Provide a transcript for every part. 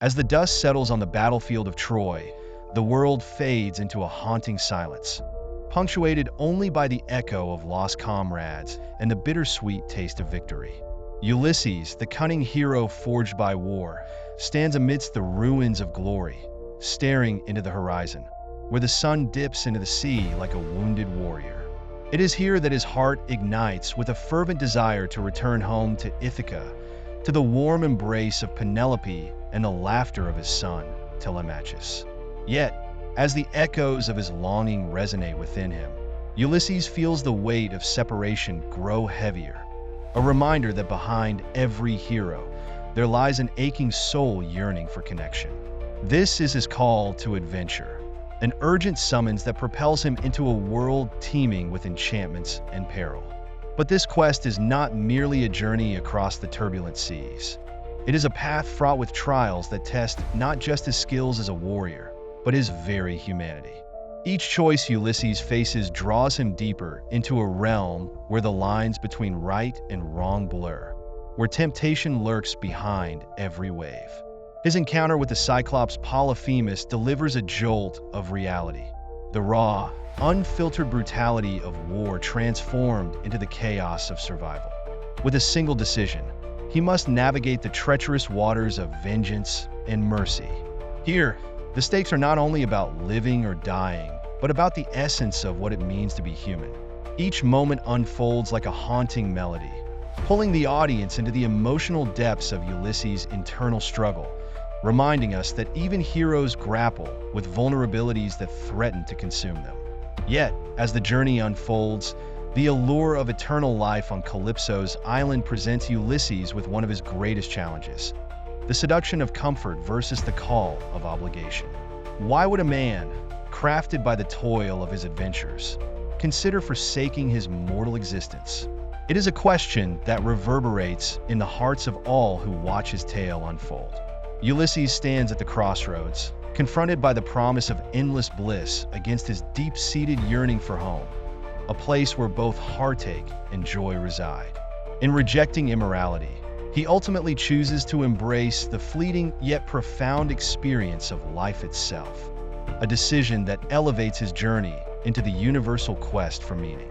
As the dust settles on the battlefield of Troy, the world fades into a haunting silence, punctuated only by the echo of lost comrades and the bittersweet taste of victory. Ulysses, the cunning hero forged by war, stands amidst the ruins of glory, staring into the horizon, where the sun dips into the sea like a wounded warrior. It is here that his heart ignites with a fervent desire to return home to Ithaca, to the warm embrace of Penelope and the laughter of his son, Telemachus. Yet, as the echoes of his longing resonate within him, Ulysses feels the weight of separation grow heavier, a reminder that behind every hero, there lies an aching soul yearning for connection. This is his call to adventure, an urgent summons that propels him into a world teeming with enchantments and peril. But this quest is not merely a journey across the turbulent seas. It is a path fraught with trials that test not just his skills as a warrior, but his very humanity. Each choice Ulysses faces draws him deeper into a realm where the lines between right and wrong blur, where temptation lurks behind every wave. His encounter with the Cyclops Polyphemus delivers a jolt of reality. The raw, unfiltered brutality of war transformed into the chaos of survival. With a single decision, he must navigate the treacherous waters of vengeance and mercy. Here, the stakes are not only about living or dying, but about the essence of what it means to be human. Each moment unfolds like a haunting melody, pulling the audience into the emotional depths of Ulysses' internal struggle, reminding us that even heroes grapple with vulnerabilities that threaten to consume them. Yet, as the journey unfolds, the allure of eternal life on Calypso's island presents Ulysses with one of his greatest challenges: the seduction of comfort versus the call of obligation. Why would a man, crafted by the toil of his adventures, consider forsaking his mortal existence? It is a question that reverberates in the hearts of all who watch his tale unfold. Ulysses stands at the crossroads, confronted by the promise of endless bliss against his deep-seated yearning for home, a place where both heartache and joy reside. In rejecting immorality, he ultimately chooses to embrace the fleeting yet profound experience of life itself, a decision that elevates his journey into the universal quest for meaning.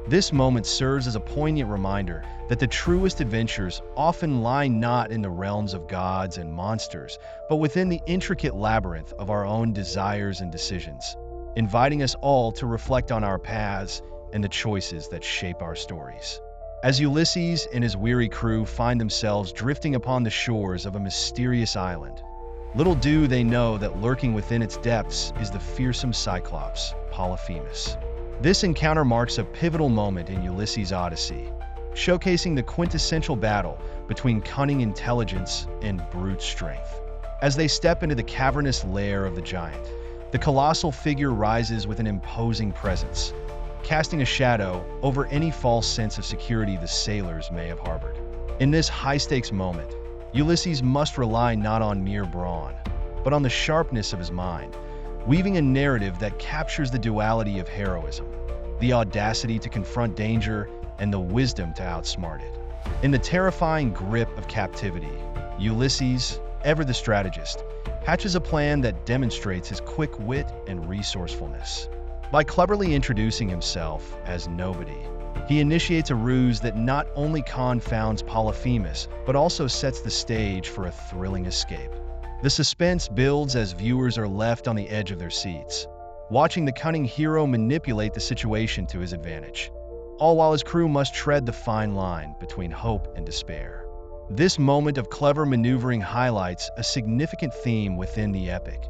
This moment serves as a poignant reminder that the truest adventures often lie not in the realms of gods and monsters, but within the intricate labyrinth of our own desires and decisions, inviting us all to reflect on our paths and the choices that shape our stories. As Ulysses and his weary crew find themselves drifting upon the shores of a mysterious island, little do they know that lurking within its depths is the fearsome Cyclops, Polyphemus. This encounter marks a pivotal moment in Ulysses' Odyssey, showcasing the quintessential battle between cunning intelligence and brute strength. As they step into the cavernous lair of the giant, the colossal figure rises with an imposing presence, casting a shadow over any false sense of security the sailors may have harbored. In this high-stakes moment, Ulysses must rely not on mere brawn, but on the sharpness of his mind, weaving a narrative that captures the duality of heroism, the audacity to confront danger, and the wisdom to outsmart it. In the terrifying grip of captivity, Ulysses, ever the strategist, hatches a plan that demonstrates his quick wit and resourcefulness. By cleverly introducing himself as nobody, he initiates a ruse that not only confounds Polyphemus, but also sets the stage for a thrilling escape. The suspense builds as viewers are left on the edge of their seats, watching the cunning hero manipulate the situation to his advantage, all while his crew must tread the fine line between hope and despair. This moment of clever maneuvering highlights a significant theme within the epic: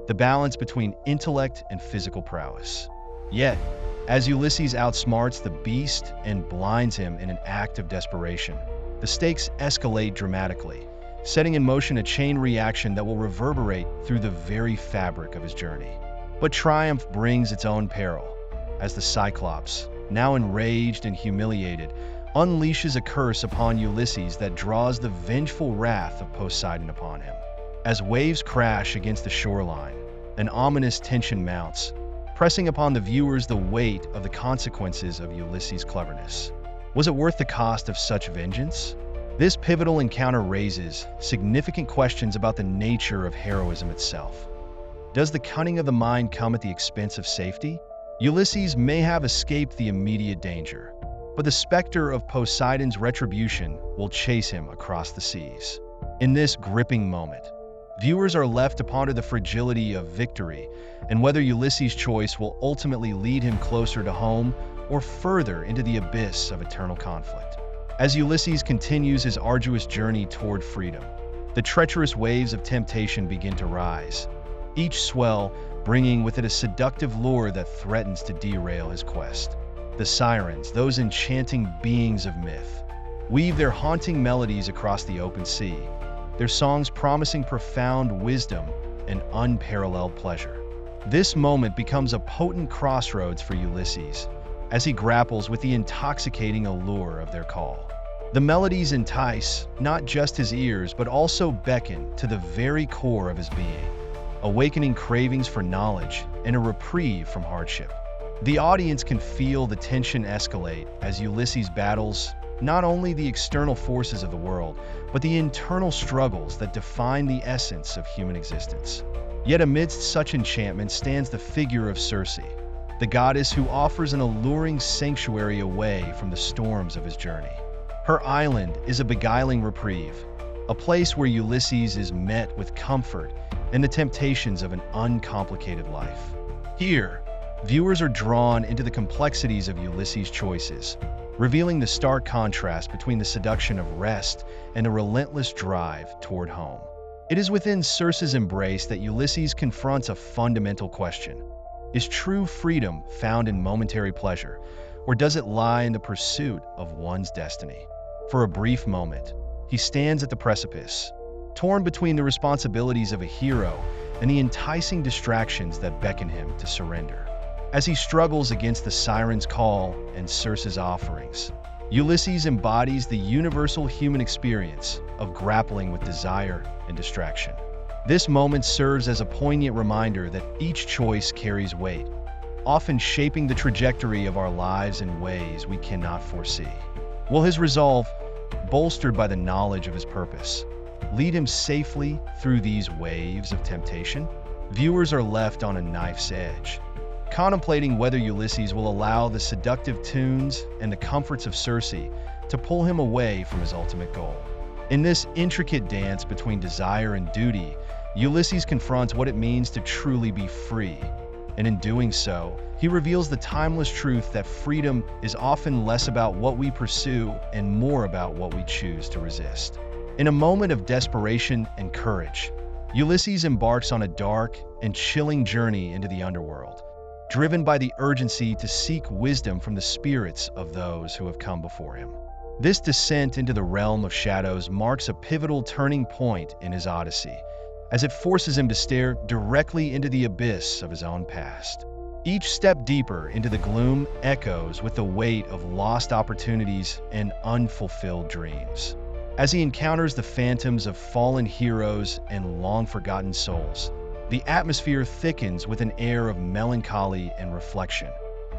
the balance between intellect and physical prowess. Yet, as Ulysses outsmarts the beast and blinds him in an act of desperation, the stakes escalate dramatically, setting in motion a chain reaction that will reverberate through the very fabric of his journey. But triumph brings its own peril, as the Cyclops, now enraged and humiliated, unleashes a curse upon Ulysses that draws the vengeful wrath of Poseidon upon him. As waves crash against the shoreline, an ominous tension mounts, pressing upon the viewers the weight of the consequences of Ulysses' cleverness. Was it worth the cost of such vengeance? This pivotal encounter raises significant questions about the nature of heroism itself. Does the cunning of the mind come at the expense of safety? Ulysses may have escaped the immediate danger, but the specter of Poseidon's retribution will chase him across the seas. In this gripping moment, viewers are left to ponder the fragility of victory and whether Ulysses' choice will ultimately lead him closer to home or further into the abyss of eternal conflict. As Ulysses continues his arduous journey toward freedom, the treacherous waves of temptation begin to rise, each swell bringing with it a seductive lure that threatens to derail his quest. The sirens, those enchanting beings of myth, weave their haunting melodies across the open sea, their songs promising profound wisdom and unparalleled pleasure. This moment becomes a potent crossroads for Ulysses as he grapples with the intoxicating allure of their call. The melodies entice not just his ears but also beckon to the very core of his being, awakening cravings for knowledge and a reprieve from hardship. The audience can feel the tension escalate as Ulysses battles not only the external forces of the world, but the internal struggles that define the essence of human existence. Yet amidst such enchantment stands the figure of Circe, the goddess who offers an alluring sanctuary away from the storms of his journey. Her island is a beguiling reprieve, a place where Ulysses is met with comfort and the temptations of an uncomplicated life. Here, viewers are drawn into the complexities of Ulysses' choices, revealing the stark contrast between the seduction of rest and the relentless drive toward home. It is within Circe's embrace that Ulysses confronts a fundamental question. Is true freedom found in momentary pleasure, or does it lie in the pursuit of one's destiny? For a brief moment, he stands at the precipice, torn between the responsibilities of a hero and the enticing distractions that beckon him to surrender. As he struggles against the siren's call and Circe's offerings, Ulysses embodies the universal human experience of grappling with desire and distraction. This moment serves as a poignant reminder that each choice carries weight, often shaping the trajectory of our lives in ways we cannot foresee. Will his resolve, bolstered by the knowledge of his purpose, lead him safely through these waves of temptation? Viewers are left on a knife's edge, contemplating whether Ulysses will allow the seductive tunes and the comforts of Circe to pull him away from his ultimate goal. In this intricate dance between desire and duty, Ulysses confronts what it means to truly be free, and in doing so, he reveals the timeless truth that freedom is often less about what we pursue and more about what we choose to resist. In a moment of desperation and courage, Ulysses embarks on a dark and chilling journey into the underworld, driven by the urgency to seek wisdom from the spirits of those who have come before him. This descent into the realm of shadows marks a pivotal turning point in his odyssey, as it forces him to stare directly into the abyss of his own past. Each step deeper into the gloom echoes with the weight of lost opportunities and unfulfilled dreams. As he encounters the phantoms of fallen heroes and long-forgotten souls, the atmosphere thickens with an air of melancholy and reflection,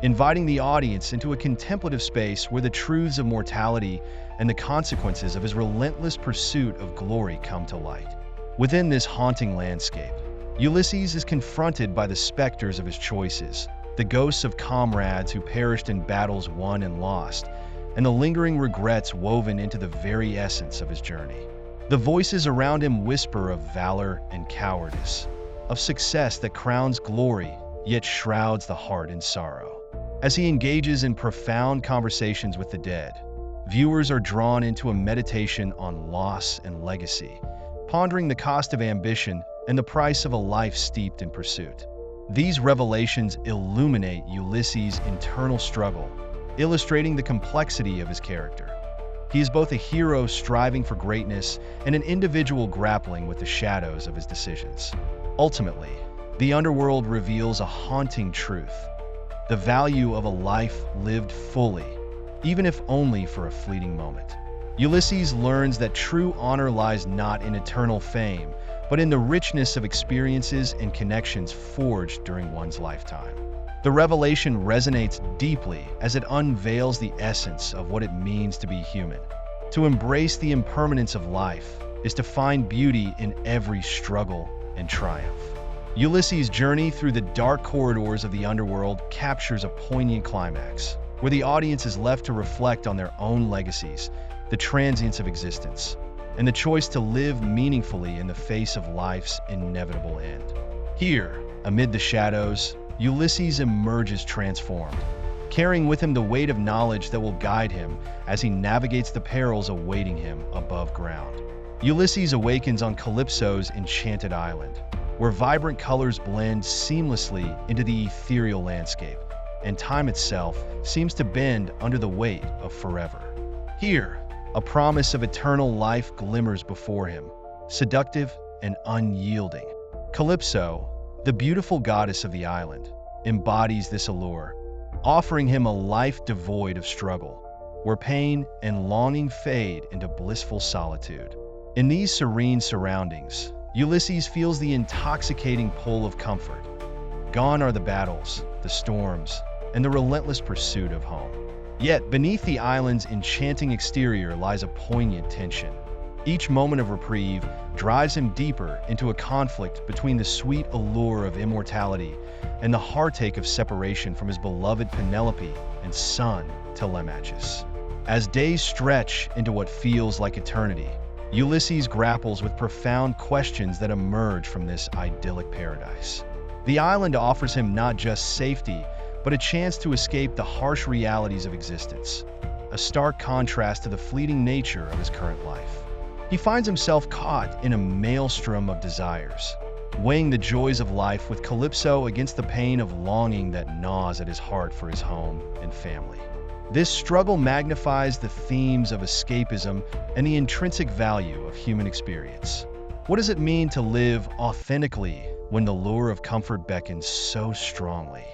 inviting the audience into a contemplative space where the truths of mortality and the consequences of his relentless pursuit of glory come to light. Within this haunting landscape, Ulysses is confronted by the specters of his choices, the ghosts of comrades who perished in battles won and lost, and the lingering regrets woven into the very essence of his journey. The voices around him whisper of valor and cowardice, of success that crowns glory yet shrouds the heart in sorrow. As he engages in profound conversations with the dead, viewers are drawn into a meditation on loss and legacy, pondering the cost of ambition and the price of a life steeped in pursuit. These revelations illuminate Ulysses' internal struggle, illustrating the complexity of his character. He is both a hero striving for greatness and an individual grappling with the shadows of his decisions. Ultimately, the underworld reveals a haunting truth: the value of a life lived fully, even if only for a fleeting moment. Ulysses learns that true honor lies not in eternal fame, but in the richness of experiences and connections forged during one's lifetime. The revelation resonates deeply as it unveils the essence of what it means to be human, To embrace the impermanence of life is to find beauty in every struggle and triumph. Ulysses' journey through the dark corridors of the underworld captures a poignant climax, where the audience is left to reflect on their own legacies, the transience of existence, and the choice to live meaningfully in the face of life's inevitable end. Here, amid the shadows, Ulysses emerges transformed, carrying with him the weight of knowledge that will guide him as he navigates the perils awaiting him above ground. Ulysses awakens on Calypso's enchanted island, where vibrant colors blend seamlessly into the ethereal landscape, and time itself seems to bend under the weight of forever. Here, a promise of eternal life glimmers before him, seductive and unyielding. Calypso, the beautiful goddess of the island, embodies this allure, offering him a life devoid of struggle, where pain and longing fade into blissful solitude. In these serene surroundings, Ulysses feels the intoxicating pull of comfort. Gone are the battles, the storms, and the relentless pursuit of home. Yet, beneath the island's enchanting exterior lies a poignant tension. Each moment of reprieve drives him deeper into a conflict between the sweet allure of immortality and the heartache of separation from his beloved Penelope and son, Telemachus. As days stretch into what feels like eternity, Ulysses grapples with profound questions that emerge from this idyllic paradise. The island offers him not just safety, but a chance to escape the harsh realities of existence, a stark contrast to the fleeting nature of his current life. He finds himself caught in a maelstrom of desires, weighing the joys of life with Calypso against the pain of longing that gnaws at his heart for his home and family. This struggle magnifies the themes of escapism and the intrinsic value of human experience. What does it mean to live authentically when the lure of comfort beckons so strongly?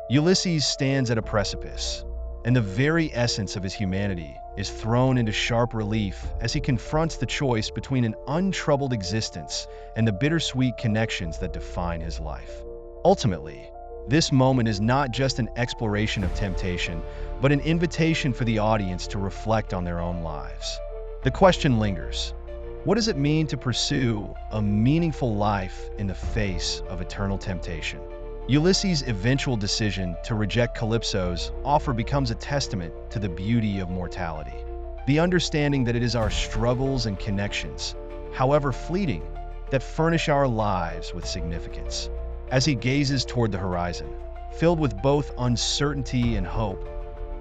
Ulysses stands at a precipice, and the very essence of his humanity is thrown into sharp relief as he confronts the choice between an untroubled existence and the bittersweet connections that define his life. Ultimately, this moment is not just an exploration of temptation, but an invitation for the audience to reflect on their own lives. The question lingers: what does it mean to pursue a meaningful life in the face of eternal temptation? Ulysses' eventual decision to reject Calypso's offer becomes a testament to the beauty of mortality. The understanding that it is our struggles and connections, however fleeting, that furnish our lives with significance. As he gazes toward the horizon, filled with both uncertainty and hope,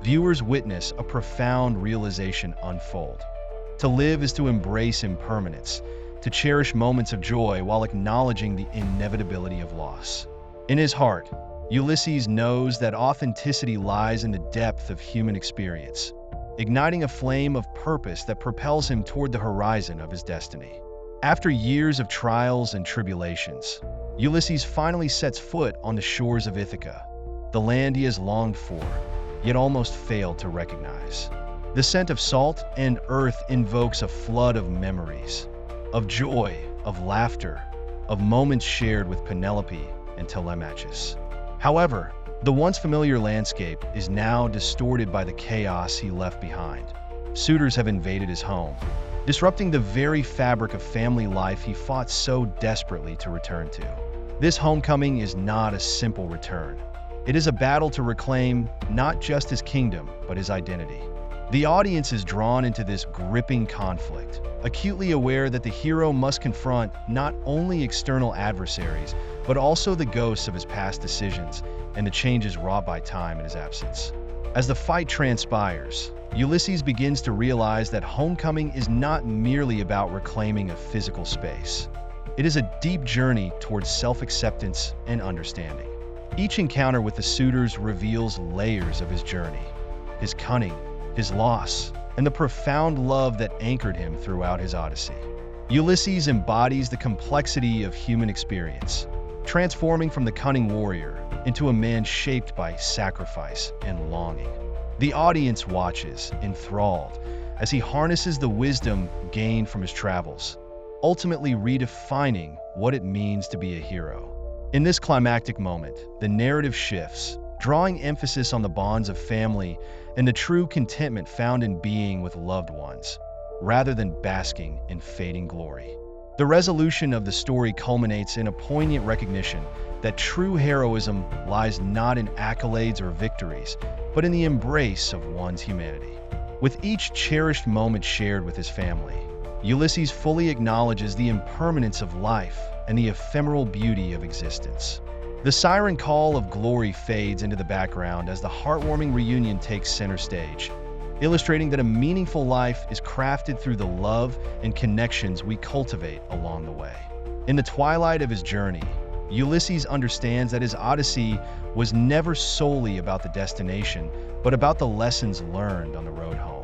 viewers witness a profound realization unfold. To live is to embrace impermanence, to cherish moments of joy while acknowledging the inevitability of loss. In his heart, Ulysses knows that authenticity lies in the depth of human experience, igniting a flame of purpose that propels him toward the horizon of his destiny. After years of trials and tribulations, Ulysses finally sets foot on the shores of Ithaca, the land he has longed for, yet almost failed to recognize. The scent of salt and earth invokes a flood of memories, of joy, of laughter, of moments shared with Penelope and Telemachus. However, the once familiar landscape is now distorted by the chaos he left behind. Suitors have invaded his home, disrupting the very fabric of family life he fought so desperately to return to. This homecoming is not a simple return. It is a battle to reclaim not just his kingdom, but his identity. The audience is drawn into this gripping conflict, acutely aware that the hero must confront not only external adversaries, but also the ghosts of his past decisions and the changes wrought by time in his absence. As the fight transpires, Ulysses begins to realize that homecoming is not merely about reclaiming a physical space. It is a deep journey towards self-acceptance and understanding. Each encounter with the suitors reveals layers of his journey, his cunning, his loss, and the profound love that anchored him throughout his odyssey. Ulysses embodies the complexity of human experience, transforming from the cunning warrior into a man shaped by sacrifice and longing. The audience watches, enthralled, as he harnesses the wisdom gained from his travels, ultimately redefining what it means to be a hero. In this climactic moment, the narrative shifts, drawing emphasis on the bonds of family and the true contentment found in being with loved ones, rather than basking in fading glory. The resolution of the story culminates in a poignant recognition that true heroism lies not in accolades or victories, but in the embrace of one's humanity. With each cherished moment shared with his family, Ulysses fully acknowledges the impermanence of life and the ephemeral beauty of existence. The siren call of glory fades into the background as the heartwarming reunion takes center stage, illustrating that a meaningful life is crafted through the love and connections we cultivate along the way. In the twilight of his journey, Ulysses understands that his odyssey was never solely about the destination, but about the lessons learned on the road home.